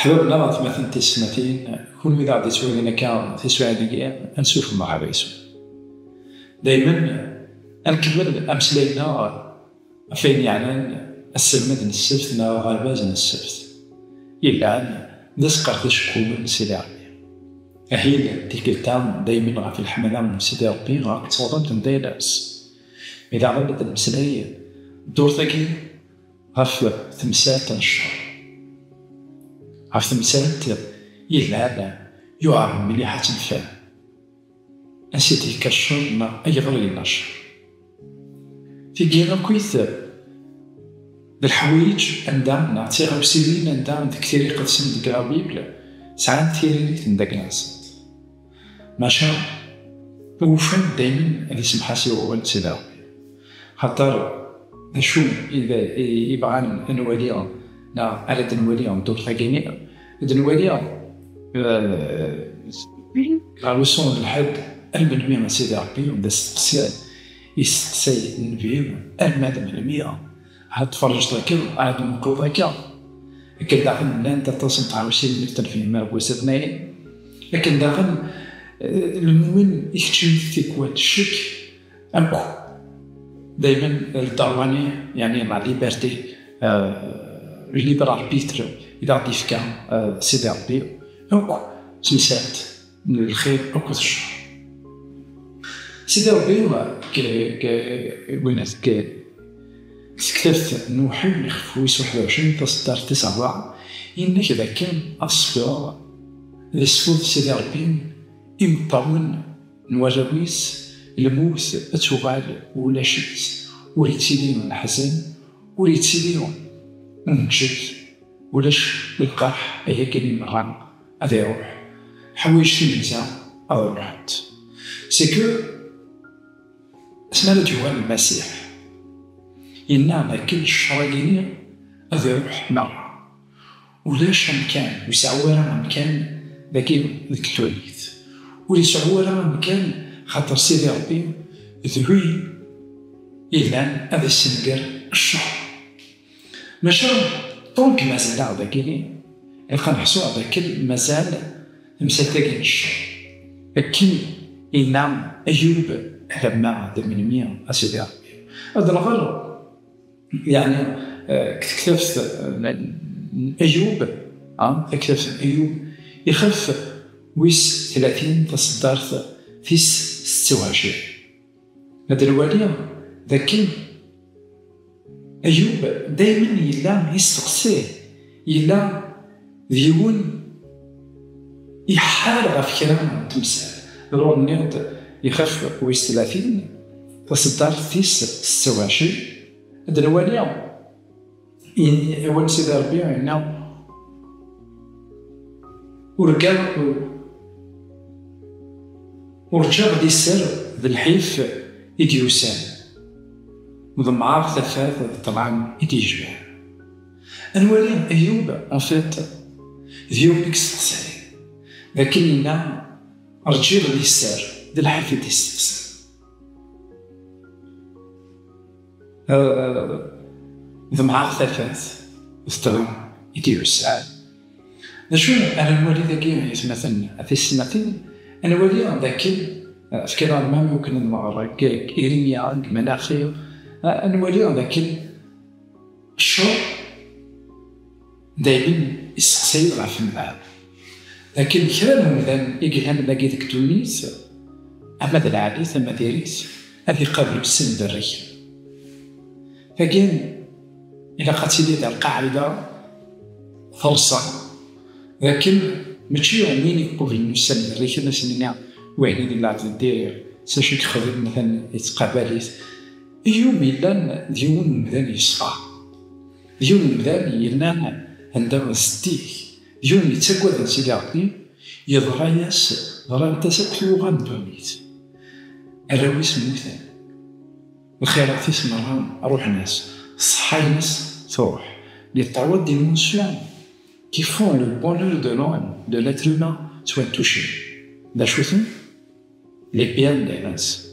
حبابنا راه مثلا تسمتين كون إذا غادي تولينا كا تسوى دقيقة نسوف مع ريسو دايما نكمل أمسلينا فين يعني السلمة السبت نا غرباز السبت إلا نسقر تشكون سيدي ربي أهيل تيكلتان دايما غا في الحملة من سيدي ربي غا تصورت نداي لابس إذا غلبت المسلية دور ثقيل غاف ثمسات الشهر غاف ثمسات إلا يعرف مليحة الفهم أسيتي كالشر ما أي غير النشر في جينا كويث الحوايج عندها نعطي غوسيلين عندها كثير يقدسن ديك البيبل ساعات ثيري تنداك ناس ماشا وفن دايما اللي سمحاسي هو السيدة خاطر شو إذا يبغى نوليهم نا أريد نوليهم دور ثقيني إذا نوليهم غالوصون لحد المنمية من سيدي ربي ودا استقسال يستقسي النبي المادة من المية هاد تفرج ذاك عاد نقول ذاك لكن داخل لا انت تصل تعاوشي مثل في ما وسطناي لكن داخل المؤمن يكتشف تكوات الشك أمكو دايما الدارواني يعني مع ليبرتي ليبر اربيتر إذا غادي يفكا سيدي ربي أمكو تمسات من الخير أمكو الشر سيدي ربي وينات كتبت نوحي خفويس 21 تصدر 9 إنك إذا كان أصبر لسفوذ سيدي ربي إمطاون نواجويس الموت أتوغال ولا شيت وريتسيليون الحزن وريتسيليون ونجد ولاش القرح أي كلمة غان هذا يروح حوايج تلمزة أو روحت سيكو اسمها جوال المسيح إنما كل الشرايين هذا يروح معه ولاش مكان ويسعورا مكان ذاكي ذاك التوليد ويسعورا مكان خاطر سيدي ربي ذوي إلا هذا السنقر الشهر ماشا طونك مازال هذاكي يبقى نحسو هذاك مازال مساتاكين الشهر لكن إنام أيوب لما من 100 أسيدي ربي هذا الغرب يعني كتبت أيوب كتبت أيوب يخف ويس 30 تصدرت فيس 26 هذا الوالي ذاكي أيوب دايما يلا يستقسي يلا ديون يحال غف كلام تمثال رون نيرد يخف ويس 30 تصدرت فيس 26 هذا الوالي يوان سيدي ربي يعني ورجع غادي يسير ذا الحيف إديوسان وضمعار ثلاثة طبعا إديجبع الوالي أيوب ان فيت ذيوب إكستقسالي لكن إنا رجع غادي يسير ذا الحيف إديستقسال ضمعار ثلاثة استغل إديوسان نشوف أنا الوالي ذاكي مثلا في السنتين أنا الوالي ذاكي في كلام ما يمكن المغرب إيرينيا المناخي أنا الوالي ذاكي الشر دايما يسقسي غاف الماء لكن كلام مثلا يجيها من ذاك تونس أما ذا العادي ثم ديريس هذه قبل السن الريح فكان إذا قتلي ذا القاعدة فرصة لكن ماشي يومين يقول إنه السن الريح نسمينا وين اللي عاد دير ساشي تخدم مثلا يتقابليت يوم إلا ديون مثلا يصفى ديون مثلا يلنا عندما ستيك ديون يتسكوى سيدي ربي يضرى ياس ضرى نتسك لغان دونيت الراويس موثا الخيرات تسمى روح ناس صحاي ناس تروح les paroles d'émotion qui font le bonheur de l'homme, de l'être humain, soient touchées. دا شوفوا les biens des ناس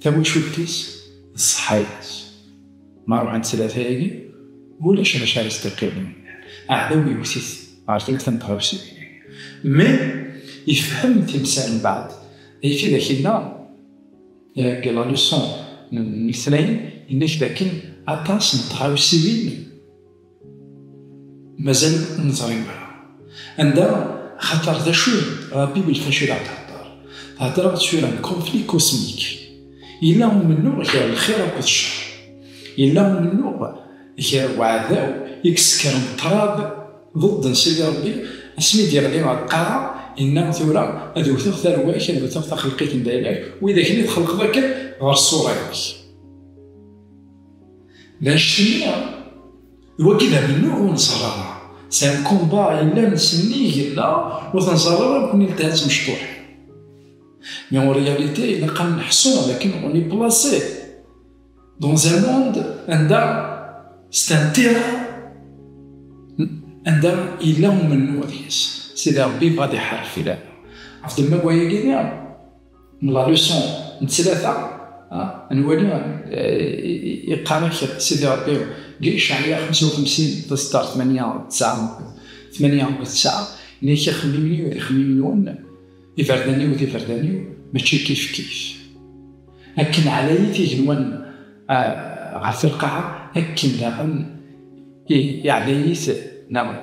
تبغى شوفتيس الصحاي ما روح عند ثلاثة هيجي ولا شو مشاعر استقلال أعلوي وسيس عرفتي تنتغوسي مي يفهم تمثال بعد في ذاك النهار قال لا لوسون الاثنين إنك لكن أطاس نتغوسيين مازال نظرين بها عندها خاطر ذا شو ربي بالفاشل تهضر سور ان كونفلي كوسميك إلا هو منو غير الخير وكذا الشر إلا هو منو غير وعداو يكسكر مطراد ضد سيدي ربي اسمي ديال غير القاعة إنه ثورة أذو ثوث روايح أذو ثوث خلقيت ندايلك وإذا كنت تخلق ذاك غير الصورة لا الشمية وكذا منو نصرها سان كومبا إلا نسنيه إلا وتنصرها كون التهات مشطوح mais en réalité il a quand نحسو لكن on est placé dans un monde عندها c'est un terrain عندها إلا من نوريس سيدي ربي غادي يحارب في لا عرفت ما بغا يقينا من لا لوسون نتلاثة نولي يقرا سيدي ربي قال إشعياء 55 تصدر 8 9 اللي يخممني يفردانيو ماشي كيف لكن على يدي نوان غافل القاعة لكن داغن يعني نعم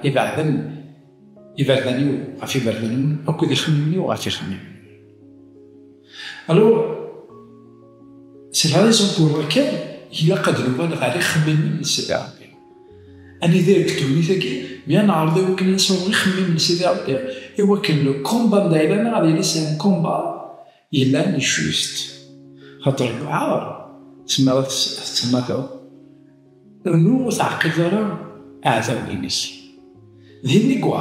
يفردانيو غافي بردانيو أكو يخممني وغافي يخممني alors c'est la raison pour laquelle il a قد نبالغ عليه خممني سيدي ربي أنا ذاك تولي ذاكي بيان نعرض وكل نسوي خممني سيدي ربي إوا كان لو كومبا دايرنا غادي يلسى ان كومبا إلا لي جوست خاطر العار تسمى نو تعقيد راه أعزاو لينيس ذي كوا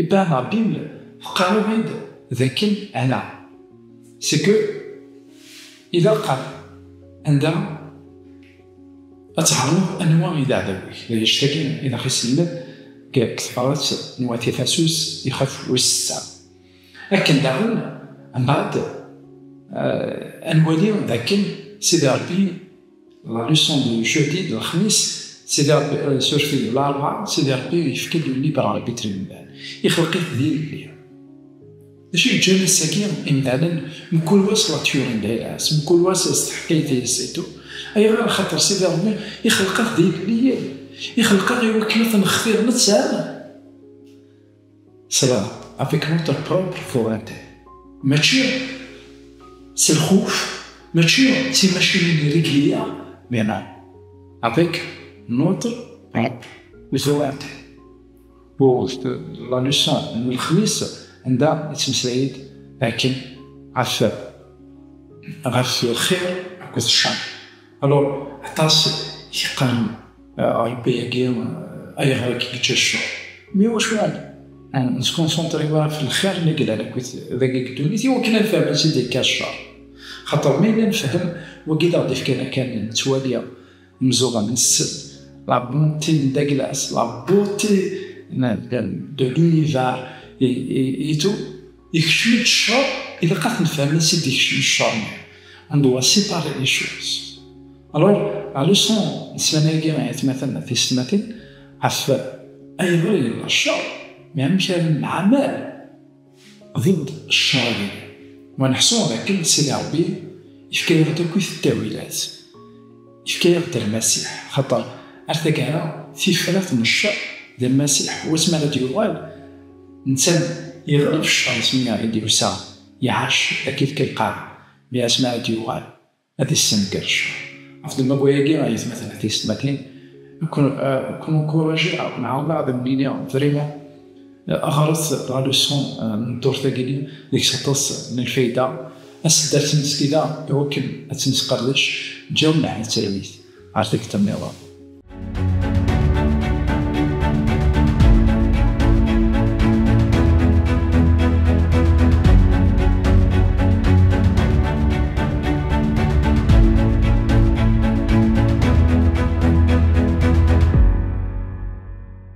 إبان ربي فقارو بيد ذاكي أنا سكو إذا قال عندها أتعرف أنواع إذا عدوي إذا يشتكي إذا خيس اللب كثفرات نواتي فاسوس يخاف ويسع لكن دعونا من بعد نولي ذاك سيدي ربي لا لوسون دو جودي دو الخميس سيدي ربي سورفي الأربعاء سيدي ربي يفكر ليبر أربيتري يخلق ديال ماشي الجانب الساكن إمدادا مكل واس لا تيورين دايراس مكل واس استحكايتي سيتو أي غير خاطر سيدي ربي يخلق ديال الليل يخلق غير وكلة نختار نتسامى سلا افيك نوتر بروبر فولانتي ماشي سي الخوف ماشي سي ماشي ريغليا مينا افيك نوتر بروبر فولانتي بو لا لوسون الخميس عندها يتمسعيد لكن عف الخير وكذا الشر الو عطاس يقام يبيع أي غير كيتششوا مي واش واد نسكونسونطري في الخير اللي قال لك ذاك الدنيا وكنا نفهم سيدي كاشر خاطر ملي نفهم وكذا غادي كان تواليه مزوغه من السل لا بونتي داك لاس لا بونتي دو لونيفار ايتو يكشف الشر اذا قعدت نفهم سيدي يكشف الشر عنده سيباري لي شوز alors la leçon السنة مثلا في السنتين عف أي غير الشر ما مشان عمل ضد الشر ونحسون لكن سيدي ربي يفكر تكوي التاويلات يفكر المسيح خاطر عرفتك أنا في فلات من الشر ديال المسيح واسمع لا ديال إنسان يغلب الشر سميها يدير ساعة يعاش أكيد كيقع بأسماء ديال هذه السنة الشر أفضل ما بغيتي غايز مثلا في السماتين كون كوراجي نعاود بعض المينيا فريمون أغرس لا لوسون ندور تاكيلي ديك سطوس من الفايدة أسدر تنس كدا يمكن أتنس قردش جاونا على التلاميذ عرفتك تميضا